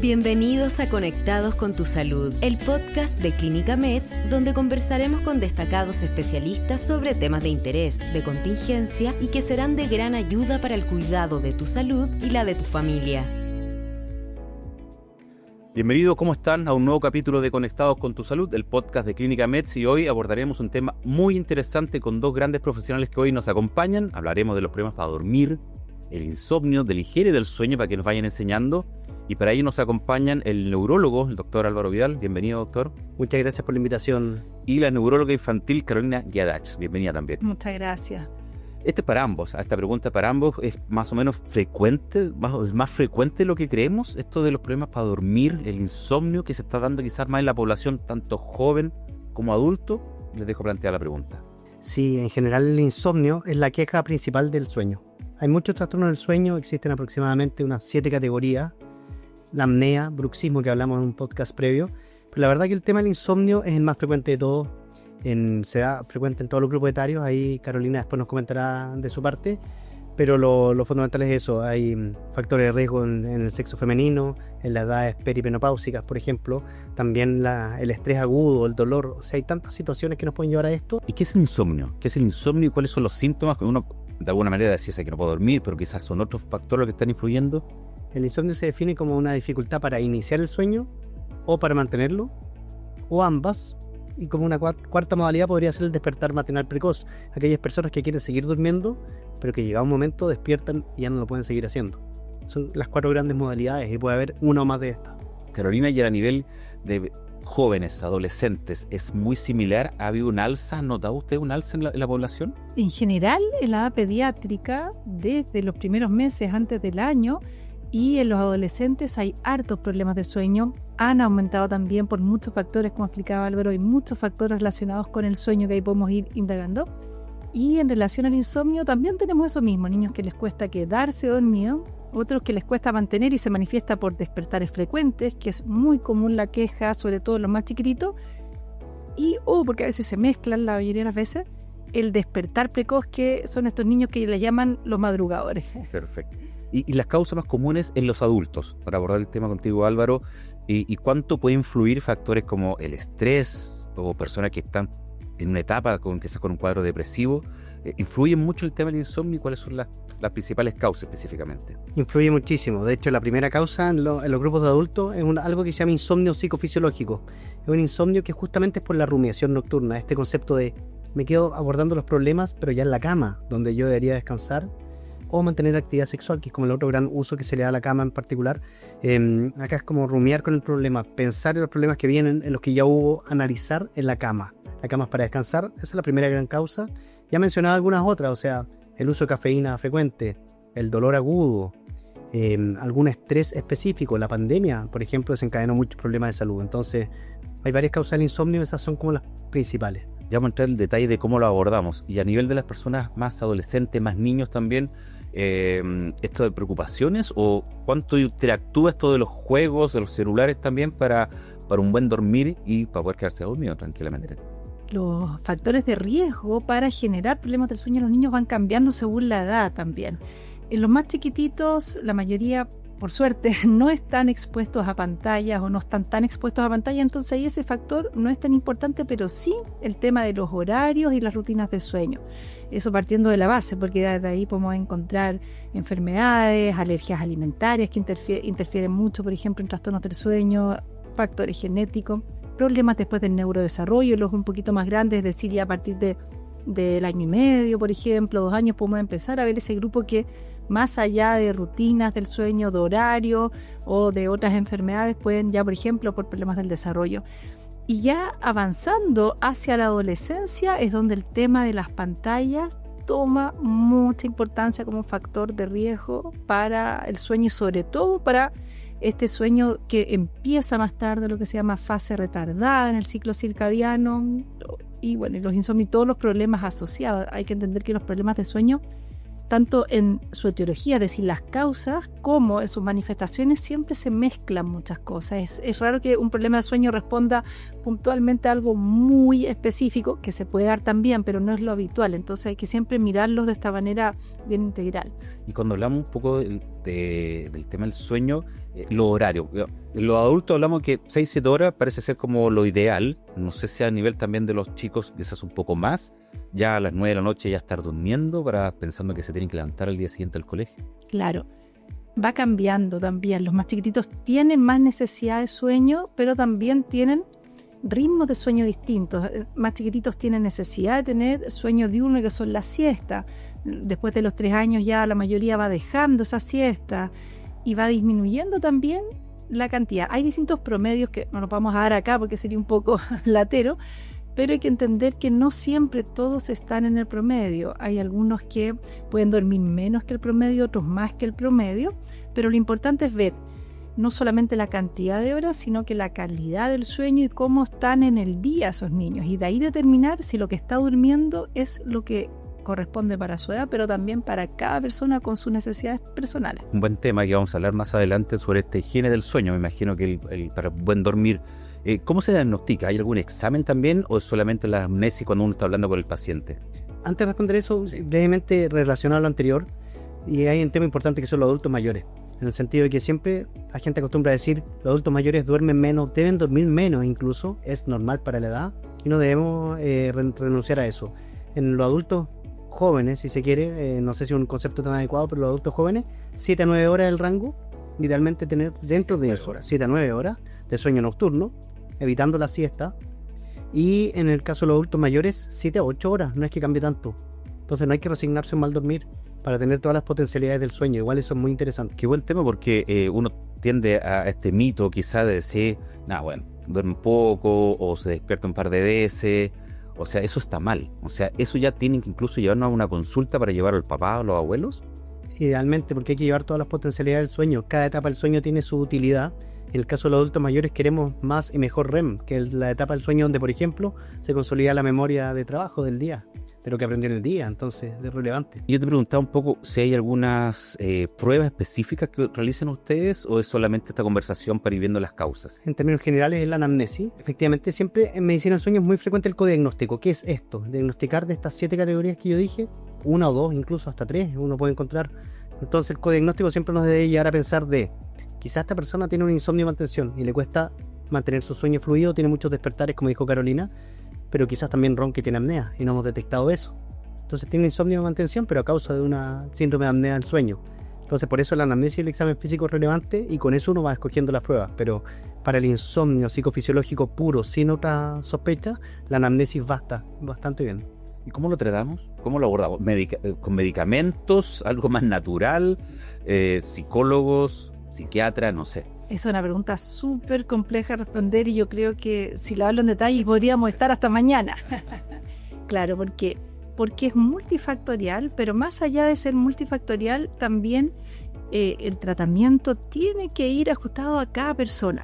Bienvenidos a Conectados con tu Salud, el podcast de Clínica Meds, donde conversaremos con destacados especialistas sobre temas de interés, de contingencia y que serán de gran ayuda para el cuidado de tu salud y la de tu familia. Bienvenidos, ¿cómo están? A un nuevo capítulo de Conectados con tu Salud, el podcast de Clínica Meds, y hoy abordaremos un tema muy interesante con dos grandes profesionales que hoy nos acompañan. Hablaremos de los problemas para dormir, el insomnio, de la higiene del sueño para que nos vayan enseñando. Y para ello nos acompañan el neurólogo, el doctor Álvaro Vidal. Bienvenido, doctor. Muchas gracias por la invitación. Y la neuróloga infantil Carolina Giadach. Bienvenida también. Muchas gracias. Este para ambos, esta pregunta para ambos es más o menos frecuente, es más frecuente de lo que creemos, esto de los problemas para dormir, el insomnio que se está dando quizás más en la población, tanto joven como adulto. Les dejo plantear la pregunta. Sí, en general el insomnio es la queja principal del sueño. Hay muchos trastornos del sueño, existen aproximadamente unas 7 categorías. La apnea, bruxismo, que hablamos en un podcast previo. Pero la verdad que el tema del insomnio es el más frecuente de todos. Se da frecuente en todos los grupos etarios. Ahí Carolina después nos comentará de su parte. Pero lo fundamental es eso. Hay factores de riesgo en el sexo femenino, en las edades perimenopáusicas, por ejemplo. También el estrés agudo, el dolor. O sea, hay tantas situaciones que nos pueden llevar a esto. ¿Y qué es el insomnio? ¿Qué es el insomnio y cuáles son los síntomas? Que uno de alguna manera decía que no puedo dormir, pero quizás son otros factores los que están influyendo. El insomnio se define como una dificultad para iniciar el sueño o para mantenerlo, o ambas, y como una cuarta modalidad podría ser el despertar matinal precoz, aquellas personas que quieren seguir durmiendo, pero que llegado un momento despiertan y ya no lo pueden seguir haciendo. Son las 4 grandes modalidades y puede haber una o más de estas. Carolina, y a nivel de jóvenes, adolescentes, ¿es muy similar? ¿Ha habido un alza? ¿Ha notado usted un alza en la población? En general, en la edad pediátrica, desde los primeros meses antes del año, y en los adolescentes hay hartos problemas de sueño. Han aumentado también por muchos factores, como explicaba Álvaro, hay muchos factores relacionados con el sueño que ahí podemos ir indagando. Y en relación al insomnio también tenemos eso mismo, niños que les cuesta quedarse dormidos, otros que les cuesta mantener y se manifiesta por despertares frecuentes, que es muy común la queja, sobre todo en los más chiquititos, y porque a veces se mezclan, la mayoría de las veces, el despertar precoz, que son estos niños que les llaman los madrugadores. Perfecto. Y las causas más comunes en los adultos, para abordar el tema contigo, Álvaro, y cuánto puede influir factores como el estrés o personas que están en una etapa quizás con un cuadro depresivo, ¿influye mucho el tema del insomnio y cuáles son las principales causas específicamente? Influye muchísimo. De hecho, la primera causa en los grupos de adultos es algo que se llama insomnio psicofisiológico. Es un insomnio que justamente es por la rumiación nocturna, este concepto de me quedo abordando los problemas pero ya en la cama, donde yo debería descansar, o mantener actividad sexual, que es como el otro gran uso que se le da a la cama en particular. Acá es como rumiar con el problema, pensar en los problemas que vienen, en los que ya hubo, analizar en la cama. La cama es para descansar, esa es la primera gran causa. Ya mencionaba algunas otras, o sea, el uso de cafeína frecuente, el dolor agudo, algún estrés específico. La pandemia, por ejemplo, desencadenó muchos problemas de salud. Entonces, hay varias causas del insomnio, esas son como las principales. Ya vamos a entrar en el detalle de cómo lo abordamos. Y a nivel de las personas más adolescentes, más niños también, esto de preocupaciones o cuánto interactúa esto de los juegos, de los celulares también para un buen dormir y para poder quedarse dormido tranquilamente. Los factores de riesgo para generar problemas del sueño en los niños van cambiando según la edad también. En los más chiquititos, la mayoría, por suerte, no están expuestos a pantallas o no están tan expuestos a pantalla, entonces ahí ese factor no es tan importante, pero sí el tema de los horarios y las rutinas de sueño. Eso partiendo de la base, porque desde ahí podemos encontrar enfermedades, alergias alimentarias que interfieren mucho, por ejemplo, en trastornos del sueño, factores genéticos, problemas después del neurodesarrollo, los un poquito más grandes, es decir, ya a partir del año y medio, por ejemplo, 2 años, podemos empezar a ver ese grupo que más allá de rutinas del sueño, de horario o de otras enfermedades, pueden ya, por ejemplo, por problemas del desarrollo. Y ya avanzando hacia la adolescencia es donde el tema de las pantallas toma mucha importancia como factor de riesgo para el sueño y sobre todo para este sueño que empieza más tarde, lo que se llama fase retardada en el ciclo circadiano y bueno, los insomnios y todos los problemas asociados. Hay que entender que los problemas de sueño tanto en su etiología, es decir, las causas, como en sus manifestaciones, siempre se mezclan muchas cosas. Es raro que un problema de sueño responda puntualmente a algo muy específico, que se puede dar también, pero no es lo habitual. Entonces hay que siempre mirarlos de esta manera bien integral. Y cuando hablamos un poco del tema del sueño, los horarios. En los adultos hablamos que 6-7 horas parece ser como lo ideal. No sé si a nivel también de los chicos quizás un poco más. Ya a las 9 de la noche ya estar durmiendo pensando que se tienen que levantar al día siguiente al colegio. Claro, va cambiando también. Los más chiquititos tienen más necesidad de sueño, pero también tienen ritmos de sueño distintos. Más chiquititos tienen necesidad de tener sueño diurno, que son las siestas. Después de los 3 años ya la mayoría va dejando esa siesta y va disminuyendo también la cantidad. Hay distintos promedios que no los vamos a dar acá porque sería un poco latero, pero hay que entender que no siempre todos están en el promedio. Hay algunos que pueden dormir menos que el promedio, otros más que el promedio, pero lo importante es ver no solamente la cantidad de horas, sino que la calidad del sueño y cómo están en el día esos niños. Y de ahí determinar si lo que está durmiendo es lo que corresponde para su edad, pero también para cada persona con sus necesidades personales. Un buen tema que vamos a hablar más adelante sobre esta higiene del sueño. Me imagino que para buen dormir, ¿cómo se diagnostica? ¿Hay algún examen también o es solamente la amnesia cuando uno está hablando con el paciente? Antes de responder eso, brevemente relacionado a lo anterior, y hay un tema importante que son los adultos mayores, en el sentido de que siempre la gente acostumbra a decir los adultos mayores duermen menos, deben dormir menos incluso, es normal para la edad y no debemos renunciar a eso. En los adultos jóvenes, si se quiere, no sé si es un concepto tan adecuado, pero los adultos jóvenes, 7 a 9 horas es el rango, idealmente tener dentro de eso, 7 a 9 horas de sueño nocturno, evitando la siesta, y en el caso de los adultos mayores, 7 a 8 horas, no es que cambie tanto. Entonces no hay que resignarse a un mal dormir para tener todas las potencialidades del sueño, igual eso es muy interesante. Qué buen tema porque uno tiende a este mito quizá de decir, bueno, duerme poco o se despierta un par de veces. O sea, eso está mal. O sea, eso ya tienen que incluso llevarnos a una consulta para llevar al papá o los abuelos. Idealmente, porque hay que llevar todas las potencialidades del sueño. Cada etapa del sueño tiene su utilidad. En el caso de los adultos mayores queremos más y mejor REM, que es la etapa del sueño donde, por ejemplo, se consolida la memoria de trabajo del día, de lo que aprendió en el día, entonces es relevante. Yo te preguntaba un poco si hay algunas pruebas específicas que realicen ustedes o es solamente esta conversación para ir viendo las causas. En términos generales es la anamnesis. Efectivamente, siempre en medicina del sueño es muy frecuente el codiagnóstico. ¿Qué es esto? Diagnosticar de estas 7 categorías que yo dije, 1 o 2, incluso hasta 3, uno puede encontrar. Entonces el codiagnóstico siempre nos debe llevar a pensar quizás esta persona tiene un insomnio de mantención y le cuesta mantener su sueño fluido, tiene muchos despertares, como dijo Carolina, pero quizás también ronca y tiene apnea y no hemos detectado eso. Entonces tiene insomnio de mantención, pero a causa de una síndrome de apnea del sueño. Entonces por eso la anamnesis y el examen físico es relevante y con eso uno va escogiendo las pruebas. Pero para el insomnio psicofisiológico puro, sin otra sospecha, la anamnesis basta bastante bien. ¿Y cómo lo tratamos? ¿Cómo lo abordamos? ¿Con medicamentos? ¿Algo más natural? ¿Psicólogos? ¿Psiquiatra? No sé. Es una pregunta súper compleja de responder y yo creo que si la hablo en detalle podríamos estar hasta mañana. Claro, porque es multifactorial, pero más allá de ser multifactorial, también el tratamiento tiene que ir ajustado a cada persona.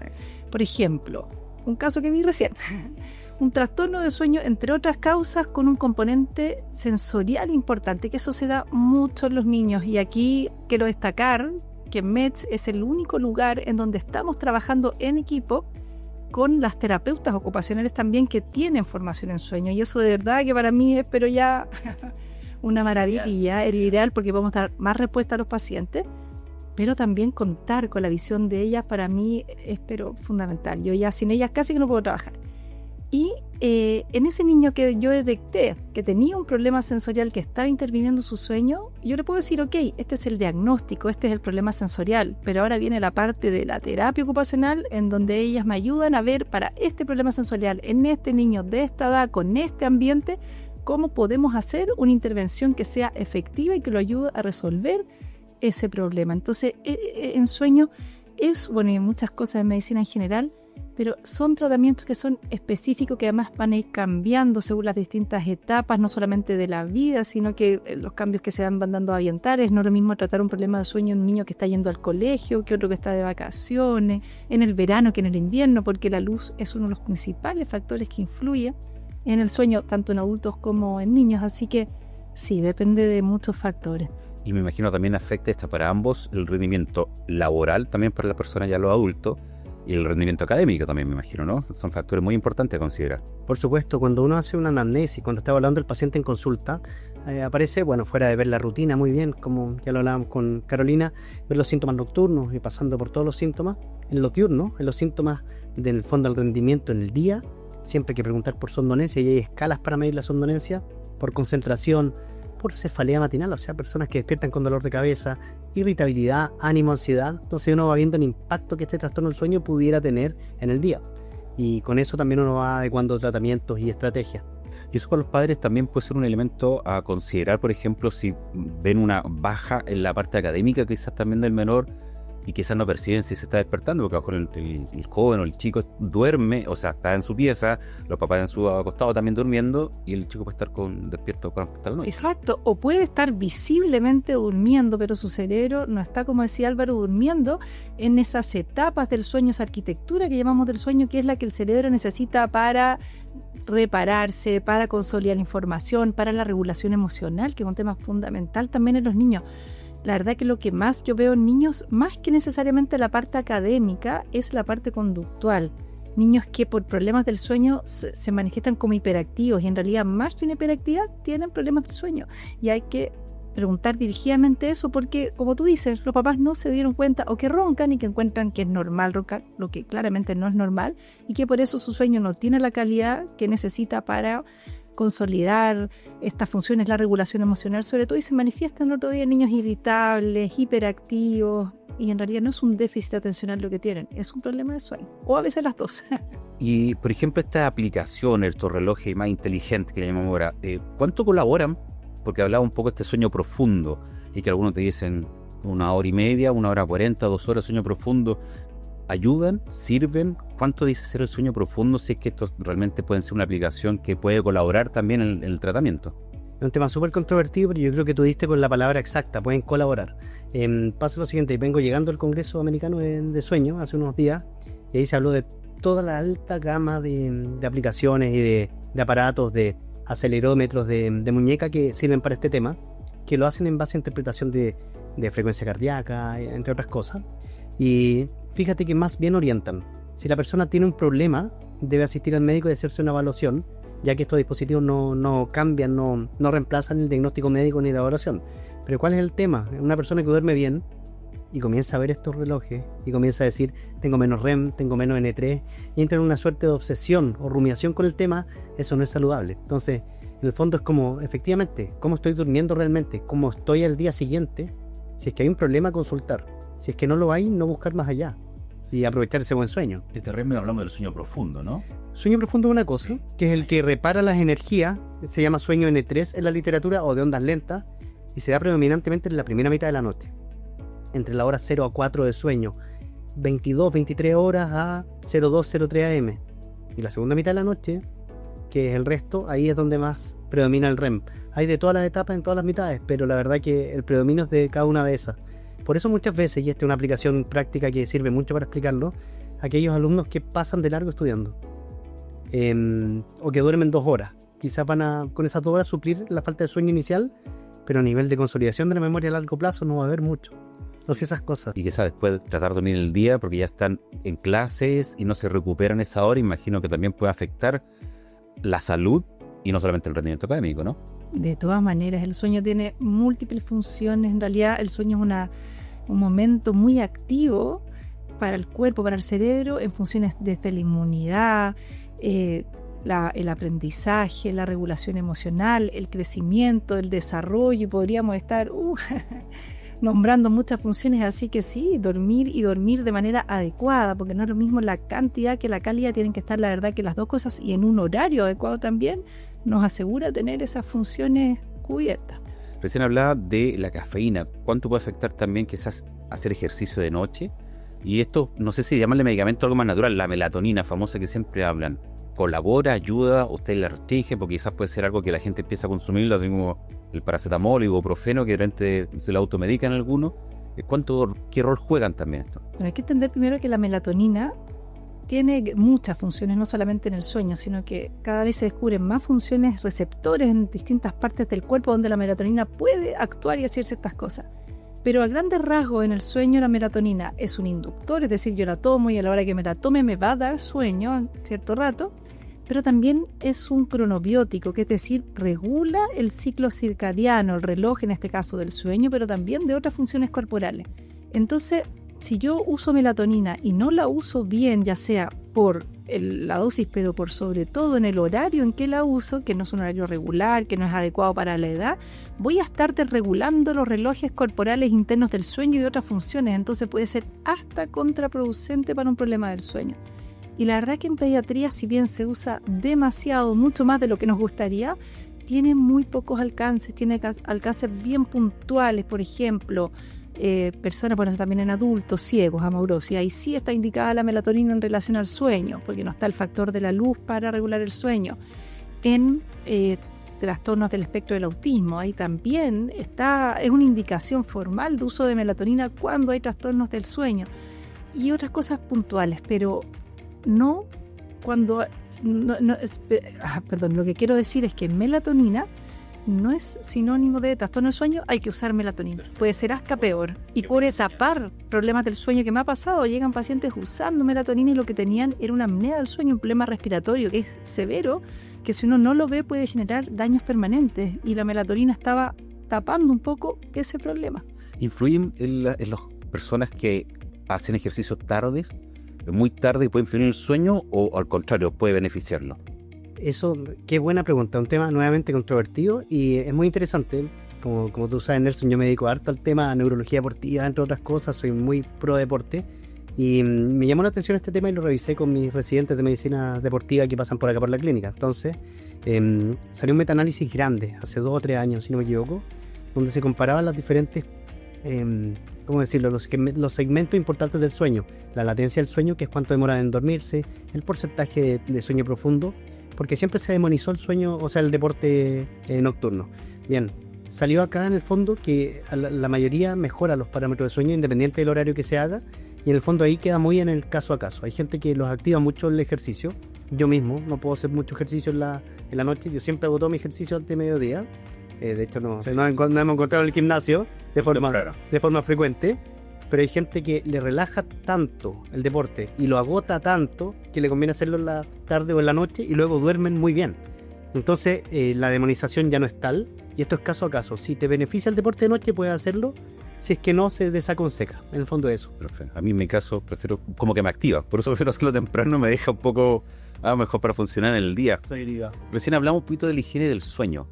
Por ejemplo, un caso que vi recién, un trastorno de sueño, entre otras causas, con un componente sensorial importante, que eso se da mucho en los niños. Y aquí quiero destacar que MEDS es el único lugar en donde estamos trabajando en equipo con las terapeutas ocupacionales también que tienen formación en sueño, y eso de verdad que para mí es pero ya una maravilla, era ideal porque podemos dar más respuesta a los pacientes, pero también contar con la visión de ellas para mí es pero fundamental. Yo ya sin ellas casi que no puedo trabajar. Y en ese niño que yo detecté que tenía un problema sensorial que estaba interviniendo su sueño, yo le puedo decir, ok, este es el diagnóstico, este es el problema sensorial, pero ahora viene la parte de la terapia ocupacional en donde ellas me ayudan a ver para este problema sensorial, en este niño de esta edad, con este ambiente, cómo podemos hacer una intervención que sea efectiva y que lo ayude a resolver ese problema. Entonces, en sueño es, bueno, y en muchas cosas de medicina en general, pero son tratamientos que son específicos, que además van a ir cambiando según las distintas etapas, no solamente de la vida, sino que los cambios que se van dando ambientales. No es lo mismo tratar un problema de sueño en un niño que está yendo al colegio, que otro que está de vacaciones, en el verano que en el invierno, porque la luz es uno de los principales factores que influye en el sueño, tanto en adultos como en niños. Así que sí, depende de muchos factores. Y me imagino también afecta esta para ambos el rendimiento laboral, también para la persona ya los adultos, y el rendimiento académico también, me imagino, ¿no? Son factores muy importantes a considerar. Por supuesto, cuando uno hace una anamnesis, cuando está hablando el paciente en consulta, aparece, bueno, fuera de ver la rutina muy bien, como ya lo hablábamos con Carolina, ver los síntomas nocturnos y pasando por todos los síntomas, en los diurnos, en los síntomas del fondo del rendimiento en el día, siempre hay que preguntar por somnolencia y hay escalas para medir la somnolencia, por concentración, por cefalea matinal, o sea, personas que despiertan con dolor de cabeza, irritabilidad, ánimo, ansiedad. Entonces uno va viendo el impacto que este trastorno del sueño pudiera tener en el día. Y con eso también uno va adecuando tratamientos y estrategias. Y eso para los padres también puede ser un elemento a considerar, por ejemplo, si ven una baja en la parte académica quizás también del menor, y quizás no perciben si se está despertando, porque a lo mejor el joven o el chico duerme, o sea, está en su pieza, los papás en su acostado también durmiendo, y el chico puede estar despierto hasta la noche. Exacto, o puede estar visiblemente durmiendo, pero su cerebro no está, como decía Álvaro, durmiendo en esas etapas del sueño, esa arquitectura que llamamos del sueño, que es la que el cerebro necesita para repararse, para consolidar la información, para la regulación emocional, que es un tema fundamental también en los niños. La verdad que lo que más yo veo en niños, más que necesariamente la parte académica, es la parte conductual. Niños que por problemas del sueño se manifiestan como hiperactivos y en realidad más que una hiperactividad tienen problemas del sueño. Y hay que preguntar dirigidamente eso porque, como tú dices, los papás no se dieron cuenta o que roncan y que encuentran que es normal roncar, lo que claramente no es normal, y que por eso su sueño no tiene la calidad que necesita para consolidar estas funciones, la regulación emocional sobre todo, y se manifiestan el otro día en niños irritables, hiperactivos, y en realidad no es un déficit atencional lo que tienen, es un problema de sueño, o a veces las dos. Y, por ejemplo, estas aplicaciones, estos relojes más inteligentes que le llamamos ahora, ¿cuánto colaboran? Porque hablaba un poco de este sueño profundo, y que algunos te dicen 1 hora y media, 1 hora 40, 2 horas de sueño profundo. ¿Ayudan? ¿Sirven? ¿Cuánto dice ser el sueño profundo si es que estos realmente pueden ser una aplicación que puede colaborar también en el tratamiento? Es un tema súper controvertido, pero yo creo que tú diste con la palabra exacta, pueden colaborar. Pasa lo siguiente, vengo llegando al Congreso Americano de Sueño hace unos días, y ahí se habló de toda la alta gama de aplicaciones y de aparatos, de acelerómetros, de muñeca que sirven para este tema, que lo hacen en base a interpretación de frecuencia cardíaca, entre otras cosas. Y fíjate que más bien orientan. Si la persona tiene un problema, debe asistir al médico y hacerse una evaluación, ya que estos dispositivos no cambian, no reemplazan el diagnóstico médico ni la evaluación. Pero ¿cuál es el tema? Una persona que duerme bien y comienza a ver estos relojes y comienza a decir, tengo menos REM, tengo menos N3, y entra en una suerte de obsesión o rumiación con el tema, eso no es saludable. Entonces, en el fondo es como, efectivamente, cómo estoy durmiendo realmente, cómo estoy al día siguiente. Si es que hay un problema, consultar. Si es que no lo hay, no buscar más allá y aprovechar ese buen sueño. Este REM hablamos del sueño profundo, ¿no? Sueño profundo es una cosa, sí, que es el que repara las energías, se llama sueño N3 en la literatura, o de ondas lentas, y se da predominantemente en la primera mitad de la noche, entre la hora 0 a 4 de sueño, 22, 23 horas a 02, 03 am, y la segunda mitad de la noche, que es el resto, ahí es donde más predomina el REM. Hay de todas las etapas en todas las mitades, pero la verdad que el predominio es de cada una de esas. Por eso muchas veces, y esta es una aplicación práctica que sirve mucho para explicarlo, aquellos alumnos que pasan de largo estudiando, o que duermen 2 horas, quizás van a con esas 2 horas suplir la falta de sueño inicial, pero a nivel de consolidación de la memoria a largo plazo no va a haber mucho. No sé, esas cosas. Y quizás después tratar de dormir el día porque ya están en clases y no se recuperan esa hora, imagino que también puede afectar la salud y no solamente el rendimiento académico, ¿no? De todas maneras, el sueño tiene múltiples funciones. En realidad, el sueño es un momento muy activo para el cuerpo, para el cerebro, en funciones desde la inmunidad, el aprendizaje, la regulación emocional, el crecimiento, el desarrollo, y podríamos estar nombrando muchas funciones, así que sí, dormir y dormir de manera adecuada, porque no es lo mismo la cantidad que la calidad, tienen que estar, la verdad, que las dos cosas, y en un horario adecuado también, nos asegura tener esas funciones cubiertas. Recién hablaba de la cafeína. ¿Cuánto puede afectar también quizás hacer ejercicio de noche? Y esto, no sé si llamarle medicamento algo más natural, la melatonina famosa que siempre hablan. ¿Colabora, ayuda, usted la restringe? Porque quizás puede ser algo que la gente empieza a consumirlo, así como el paracetamol, ibuprofeno, que de repente se lo automedican algunos. ¿Qué rol juegan también esto? Pero hay que entender primero que la melatonina tiene muchas funciones, no solamente en el sueño, sino que cada vez se descubren más funciones receptores en distintas partes del cuerpo donde la melatonina puede actuar y hacer ciertas cosas. Pero a grandes rasgos en el sueño la melatonina es un inductor, es decir, yo la tomo y a la hora que me la tome me va a dar sueño a cierto rato, pero también es un cronobiótico, que es decir, regula el ciclo circadiano, el reloj en este caso del sueño, pero también de otras funciones corporales. Entonces, si yo uso melatonina y no la uso bien, ya sea por la dosis, pero por sobre todo en el horario en que la uso, que no es un horario regular, que no es adecuado para la edad, voy a estar desregulando los relojes corporales internos del sueño y otras funciones. Entonces puede ser hasta contraproducente para un problema del sueño. Y la verdad que en pediatría, si bien se usa demasiado, mucho más de lo que nos gustaría, tiene muy pocos alcances, tiene alcances bien puntuales. Por ejemplo, personas, bueno, también en adultos ciegos, amaurosis, ahí sí está indicada la melatonina en relación al sueño, porque no está el factor de la luz para regular el sueño. En trastornos del espectro del autismo, ahí también es una indicación formal de uso de melatonina cuando hay trastornos del sueño y otras cosas puntuales, pero no cuando... Perdón, lo que quiero decir es que melatonina no es sinónimo de trastorno del sueño, hay que usar melatonina. Puede ser hasta peor. Y puede tapar problemas del sueño que me ha pasado. Llegan pacientes usando melatonina y lo que tenían era una apnea del sueño, un problema respiratorio que es severo, que si uno no lo ve puede generar daños permanentes. Y la melatonina estaba tapando un poco ese problema. ¿Influyen en las personas que hacen ejercicios tardes, muy tarde, y puede influir en el sueño, o al contrario, puede beneficiarlo? Eso, qué buena pregunta, un tema nuevamente controvertido y es muy interesante. Como tú sabes, Nelson, yo me dedico harto al tema de neurología deportiva, entre otras cosas, soy muy pro deporte y me llamó la atención este tema y lo revisé con mis residentes de medicina deportiva que pasan por acá por la clínica. Entonces salió un metaanálisis grande, hace 2 o 3 años si no me equivoco, donde se comparaban las diferentes, ¿cómo decirlo?, los segmentos importantes del sueño, la latencia del sueño, que es cuánto demora en dormirse, el porcentaje de sueño profundo, porque siempre se demonizó el sueño, o sea, el deporte nocturno. Bien, salió acá en el fondo que la mayoría mejora los parámetros de sueño independiente del horario que se haga, y en el fondo ahí queda muy en el caso a caso. Hay gente que los activa mucho el ejercicio. Yo mismo no puedo hacer mucho ejercicio en la noche, yo siempre hago todo mi ejercicio antes de mediodía. De hecho no hemos encontrado en el gimnasio de forma frecuente. Pero hay gente que le relaja tanto el deporte y lo agota tanto que le conviene hacerlo en la tarde o en la noche y luego duermen muy bien. Entonces la demonización ya no es tal, y esto es caso a caso. Si te beneficia el deporte de noche, puedes hacerlo, si es que no se desaconseja. En el fondo es eso. Perfecto. A mí en mi caso prefiero como que me activa, por eso prefiero hacerlo temprano, me deja un poco mejor para funcionar en el día. Recién hablamos un poquito de la higiene del sueño.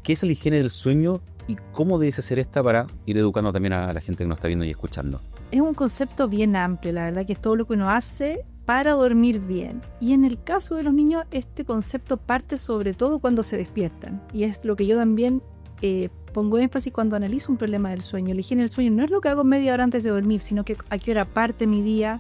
¿Qué es la higiene del sueño y cómo debes hacer esta para ir educando también a la gente que nos está viendo y escuchando? Es un concepto bien amplio, la verdad, que es todo lo que uno hace para dormir bien. Y en el caso de los niños, este concepto parte sobre todo cuando se despiertan. Y es lo que yo también pongo énfasis cuando analizo un problema del sueño. La higiene del sueño no es lo que hago media hora antes de dormir, sino que a qué hora parte mi día,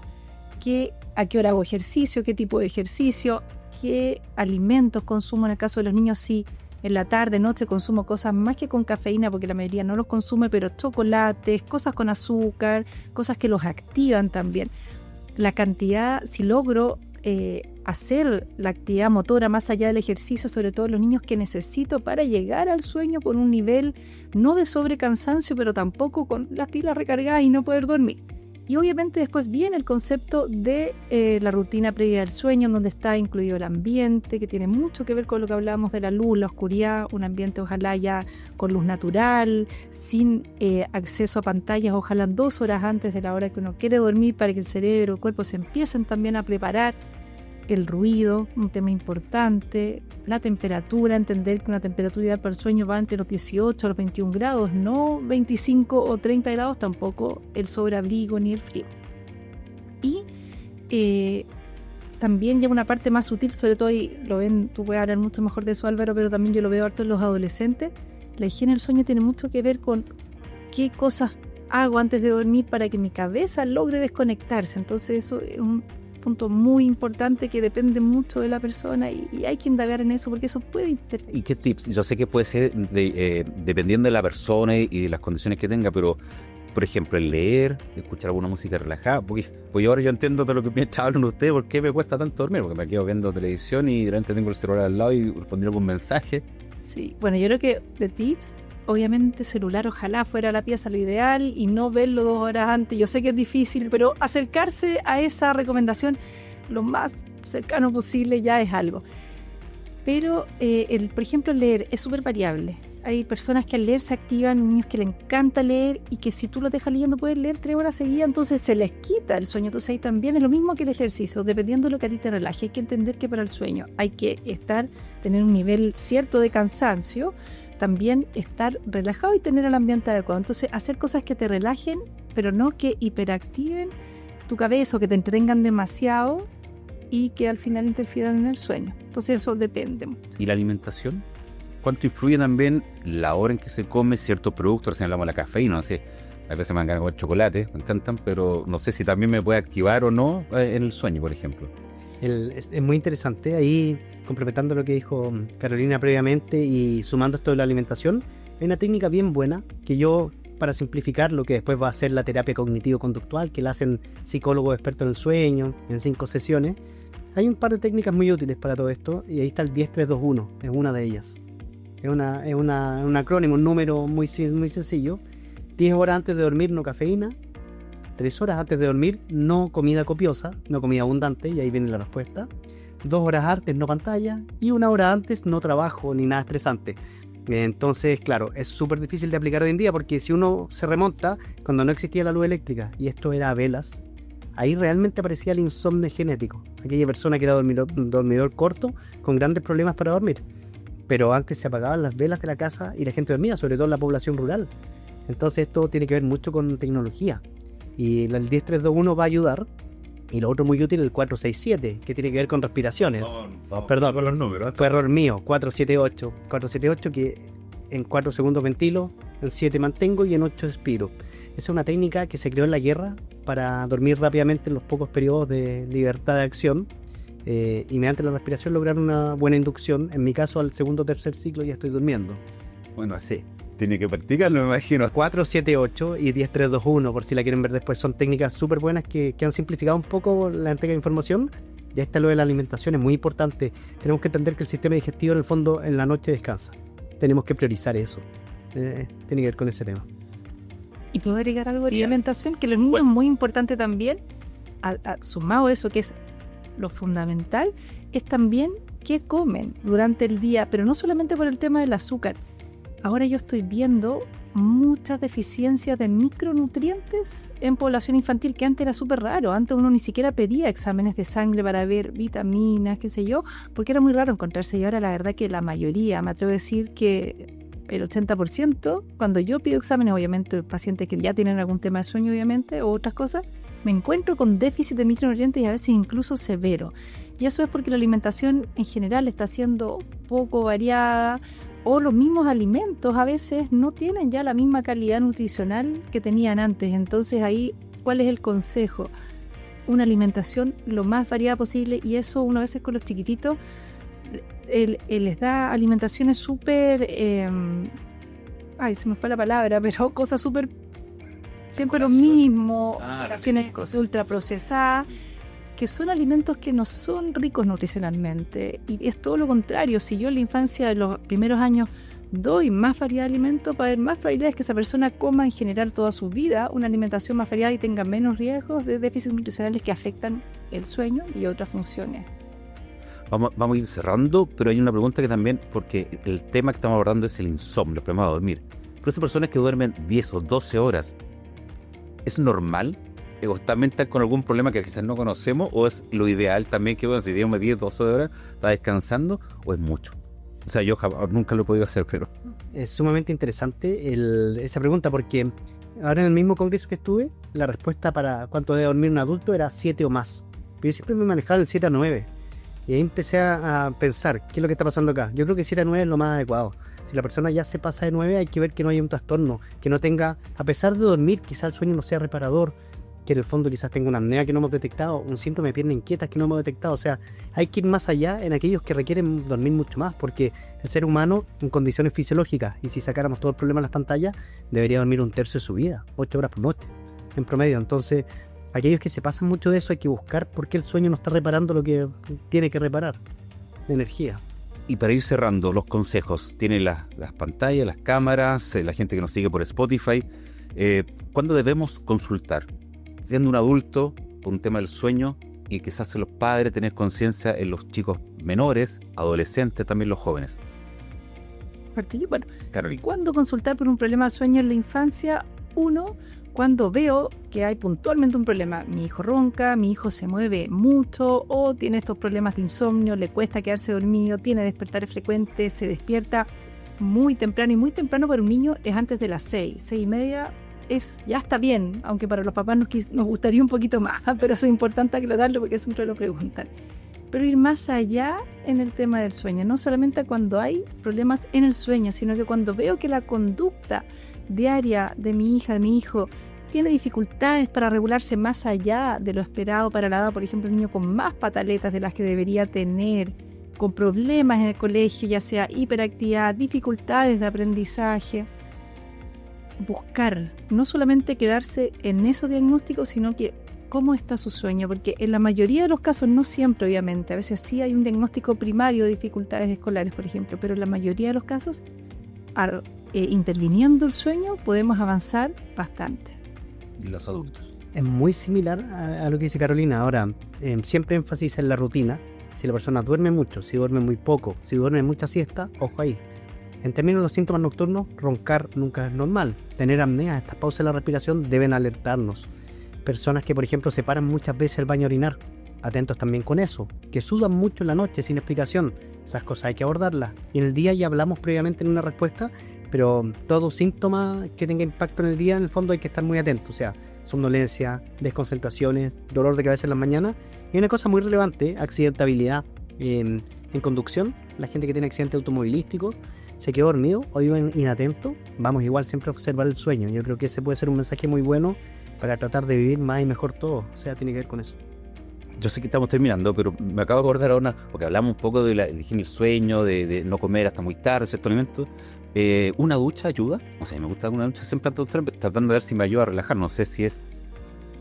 a qué hora hago ejercicio, qué tipo de ejercicio, qué alimentos consumo. En el caso de los niños, sí, en la tarde, noche consumo cosas más que con cafeína, porque la mayoría no los consume, pero chocolates, cosas con azúcar, cosas que los activan también. La cantidad, si logro hacer la actividad motora más allá del ejercicio, sobre todo los niños, que necesito para llegar al sueño con un nivel no de sobrecansancio, pero tampoco con las pilas recargadas y no poder dormir. Y obviamente después viene el concepto de la rutina previa del sueño, en donde está incluido el ambiente, que tiene mucho que ver con lo que hablábamos de la luz, la oscuridad, un ambiente ojalá ya con luz natural, sin acceso a pantallas, ojalá 2 horas antes de la hora que uno quiere dormir, para que el cerebro, el cuerpo se empiecen también a preparar. El ruido, un tema importante, la temperatura, entender que una temperatura ideal para el sueño va entre los 18 a los 21 grados, no 25 o 30 grados, tampoco el sobreabrigo ni el frío. Y también lleva una parte más sutil, sobre todo, y lo ven, tú puedes hablar mucho mejor de eso, Álvaro, pero también yo lo veo harto en los adolescentes. La higiene del sueño tiene mucho que ver con qué cosas hago antes de dormir para que mi cabeza logre desconectarse. Entonces eso es un punto muy importante que depende mucho de la persona y hay que indagar en eso, porque eso puede interferir. ¿Y qué tips? Yo sé que puede ser dependiendo de la persona y de las condiciones que tenga, pero por ejemplo, el leer, escuchar alguna música relajada, porque ahora yo entiendo de lo que me está hablando usted, por qué me cuesta tanto dormir, porque me quedo viendo televisión y de repente tengo el celular al lado y respondí algún mensaje. Sí, bueno, yo creo que de tips, obviamente celular ojalá fuera la pieza lo ideal y no verlo 2 horas antes. Yo sé que es difícil, pero acercarse a esa recomendación lo más cercano posible ya es algo. Pero, por ejemplo, el leer es súper variable. Hay personas que al leer se activan, niños que les encanta leer y que si tú los dejas leyendo pueden leer 3 horas seguidas, entonces se les quita el sueño. Entonces ahí también es lo mismo que el ejercicio, dependiendo de lo que a ti te relaje. Hay que entender que para el sueño hay que tener un nivel cierto de cansancio, también estar relajado y tener el ambiente adecuado. Entonces hacer cosas que te relajen, pero no que hiperactiven tu cabeza o que te entretengan demasiado y que al final interfieran en el sueño. Entonces eso depende. ¿Y la alimentación? ¿Cuánto influye también la hora en que se come ciertos productos? Recién hablamos de la cafeína, no sé, a veces me dan ganas de comer chocolate, me encantan, pero no sé si también me puede activar o no en el sueño, por ejemplo. Es muy interesante, ahí complementando lo que dijo Carolina previamente y sumando esto de la alimentación, hay una técnica bien buena que yo, para simplificar lo que después va a ser la terapia cognitivo-conductual, que la hacen psicólogos expertos en el sueño, en 5 sesiones, hay un par de técnicas muy útiles para todo esto, y ahí está el 10-3-2-1, es una de ellas. Es un acrónimo, un número muy sencillo. 10 horas antes de dormir no cafeína, 3 horas antes de dormir no comida copiosa, no comida abundante, y ahí viene la respuesta. 2 horas antes no pantalla, y 1 hora antes no trabajo ni nada estresante. Entonces, claro, es súper difícil de aplicar hoy en día, porque si uno se remonta cuando no existía la luz eléctrica y esto era a velas, ahí realmente aparecía el insomnio genético, aquella persona que era dormidor corto con grandes problemas para dormir. Pero antes se apagaban las velas de la casa y la gente dormía, sobre todo en la población rural. Entonces esto tiene que ver mucho con tecnología. Y el 10-3-2-1 va a ayudar. Y lo otro muy útil, el 4-6-7, que tiene que ver con respiraciones. Perdón, con los números. fue error mío, 4-7-8. 4-7-8 que en 4 segundos ventilo, en 7 mantengo y en 8 expiro. Esa es una técnica que se creó en la guerra para dormir rápidamente en los pocos periodos de libertad de acción. Y mediante la respiración lograr una buena inducción. En mi caso, al segundo o tercer ciclo ya estoy durmiendo. Bueno, así. Tiene que practicarlo, me imagino. 4-7-8 y 10-3-2-1, por si la quieren ver después. Son técnicas súper buenas que han simplificado un poco la entrega de información. Ya está lo de la alimentación, es muy importante. Tenemos que entender que el sistema digestivo en el fondo en la noche descansa. Tenemos que priorizar eso. Tiene que ver con ese tema. Y puedo agregar algo de alimentación, que los niños es muy importante también, sumado a eso que es lo fundamental, es también qué comen durante el día, pero no solamente por el tema del azúcar. Ahora yo estoy viendo muchas deficiencias de micronutrientes en población infantil, que antes era súper raro. Antes uno ni siquiera pedía exámenes de sangre para ver vitaminas, qué sé yo, porque era muy raro encontrarse. Y ahora la verdad que la mayoría, me atrevo a decir que el 80%, cuando yo pido exámenes, obviamente pacientes que ya tienen algún tema de sueño, obviamente, o otras cosas, me encuentro con déficit de micronutrientes y a veces incluso severo. Y eso es porque la alimentación en general está siendo poco variada, o los mismos alimentos a veces no tienen ya la misma calidad nutricional que tenían antes. Entonces ahí, ¿cuál es el consejo? Una alimentación lo más variada posible, y eso uno a veces con los chiquititos les da alimentaciones súper, se me fue la palabra, pero cosas súper, siempre lo mismo, operaciones ultraprocesadas, que son alimentos que no son ricos nutricionalmente, y es todo lo contrario. Si yo en la infancia de los primeros años doy más variedad de alimentos, para haber más probabilidades que esa persona coma en general toda su vida una alimentación más variada y tenga menos riesgos de déficits nutricionales que afectan el sueño y otras funciones. Vamos a ir cerrando, pero hay una pregunta que también, porque el tema que estamos abordando es el insomnio, el problema de dormir. Pero esas personas que duermen 10 o 12 horas, ¿es normal también estar con algún problema que quizás no conocemos? ¿O es lo ideal también que, bueno, si duerme 10 o 12 horas, está descansando? ¿O es mucho? O sea, yo nunca lo he podido hacer, pero... Es sumamente interesante esa pregunta, porque ahora en el mismo congreso que estuve, la respuesta para cuánto debe dormir un adulto era 7 o más. Pero yo siempre me manejaba el 7 a 9. Y ahí empecé a pensar, ¿qué es lo que está pasando acá? Yo creo que 7 a 9 es lo más adecuado. Si la persona ya se pasa de 9, hay que ver que no haya un trastorno, que no tenga, a pesar de dormir, quizá el sueño no sea reparador. que en el fondo quizás tenga una apnea que no hemos detectado, un síntoma de pierna inquieta que no hemos detectado. O sea, hay que ir más allá en aquellos que requieren dormir mucho más, porque el ser humano en condiciones fisiológicas, y si sacáramos todo el problema en las pantallas, debería dormir un tercio de su vida, 8 horas por noche, en promedio. Entonces, aquellos que se pasan mucho de eso, hay que buscar por qué el sueño no está reparando lo que tiene que reparar, la energía. Y para ir cerrando, los consejos. Tiene las pantallas, las cámaras, la gente que nos sigue por Spotify. ¿Cuándo debemos consultar? Siendo un adulto, por un tema del sueño, y quizás los padres tener conciencia en los chicos menores, adolescentes, también los jóvenes. Bueno, Carolina. ¿cuándo consultar por un problema de sueño en la infancia? Uno, cuando veo que hay puntualmente un problema. Mi hijo ronca, mi hijo se mueve mucho o tiene estos problemas de insomnio, le cuesta quedarse dormido, tiene despertares frecuentes, se despierta muy temprano, y muy temprano para un niño es antes de las 6:30 ya está bien, aunque para los papás nos gustaría un poquito más, pero eso es importante aclararlo porque siempre lo preguntan. Pero ir más allá en el tema del sueño, no solamente cuando hay problemas en el sueño, sino que cuando veo que la conducta diaria de mi hija, de mi hijo, tiene dificultades para regularse más allá de lo esperado para la edad, por ejemplo, un niño con más pataletas de las que debería tener, con problemas en el colegio, ya sea hiperactividad, dificultades de aprendizaje, buscar, no solamente quedarse en esos diagnósticos, sino que cómo está su sueño, porque en la mayoría de los casos, no siempre obviamente, a veces sí hay un diagnóstico primario de dificultades escolares, por ejemplo, pero en la mayoría de los casos, interviniendo el sueño, podemos avanzar bastante. ¿Y los adultos? Es muy similar a lo que dice Carolina. Ahora, siempre énfasis en la rutina. Si la persona duerme mucho, si duerme muy poco, si duerme mucha siesta, ojo ahí. En términos de los síntomas nocturnos, roncar nunca es normal. Tener apnea, estas pausas en la respiración deben alertarnos. Personas que, por ejemplo, se paran muchas veces al baño a orinar, atentos también con eso. Que sudan mucho en la noche sin explicación, esas cosas hay que abordarlas. Y en el día ya hablamos previamente en una respuesta, pero todo síntoma que tenga impacto en el día, en el fondo hay que estar muy atento. O sea, somnolencia, desconcentraciones, dolor de cabeza en las mañanas. Y una cosa muy relevante, accidentabilidad en conducción. La gente que tiene accidentes automovilísticos, se quedó dormido o iba inatento, vamos igual siempre a observar el sueño. Yo creo que ese puede ser un mensaje muy bueno para tratar de vivir más y mejor todo. O sea, tiene que ver con eso. Yo sé que estamos terminando, pero me acabo de acordar ahora, porque hablamos un poco de la higiene del sueño, de no comer hasta muy tarde, ciertos alimentos. ¿Una ducha ayuda? O sea, me gusta una ducha siempre tratando de ver si me ayuda a relajar. No sé si es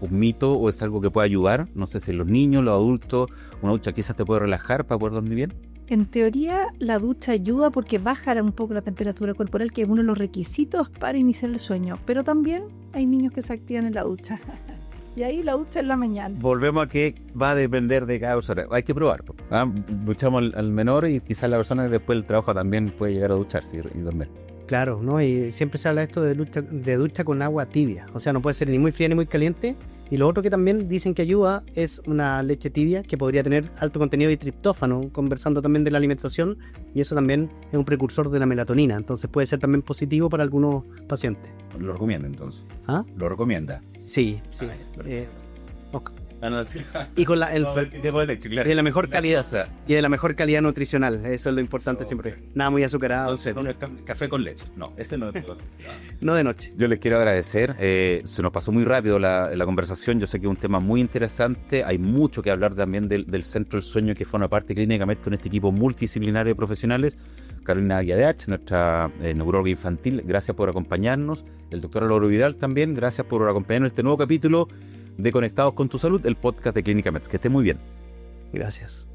un mito o es algo que puede ayudar. No sé si los niños, los adultos, una ducha quizás te puede relajar para poder dormir bien. En teoría, la ducha ayuda porque baja un poco la temperatura corporal, que es uno de los requisitos para iniciar el sueño. Pero también hay niños que se activan en la ducha. Y ahí la ducha en la mañana. Volvemos a que va a depender de cada persona. Hay que probar. Duchamos al menor y quizás la persona después del trabajo también puede llegar a ducharse y dormir. Claro, ¿no? Y siempre se habla esto de ducha con agua tibia. O sea, no puede ser ni muy fría ni muy caliente. Y lo otro que también dicen que ayuda es una leche tibia que podría tener alto contenido de triptófano, conversando también de la alimentación, y eso también es un precursor de la melatonina, entonces puede ser también positivo para algunos pacientes. ¿Lo recomienda entonces? ¿Ah? ¿Lo recomienda? Sí. Okay. Y con de la mejor calidad y de la mejor calidad nutricional, eso es lo importante siempre. Nada muy azucarado. Entonces, café con leche. No, ese no es. No de noche. Yo les quiero agradecer. Se nos pasó muy rápido la conversación. Yo sé que es un tema muy interesante. Hay mucho que hablar también del Centro del Sueño, que forma parte de Clínica Med con este equipo multidisciplinario de profesionales. Carolina Guiadech, nuestra neuróloga infantil, gracias por acompañarnos. El doctor Álvaro Vidal también, gracias por acompañarnos en este nuevo capítulo de Conectados con tu Salud, el podcast de Clínica Med. Que esté muy bien. Gracias.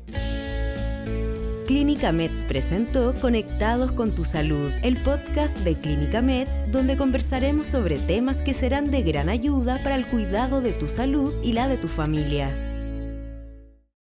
Clínica Meds presentó Conectados con tu Salud, el podcast de Clínica Meds, donde conversaremos sobre temas que serán de gran ayuda para el cuidado de tu salud y la de tu familia.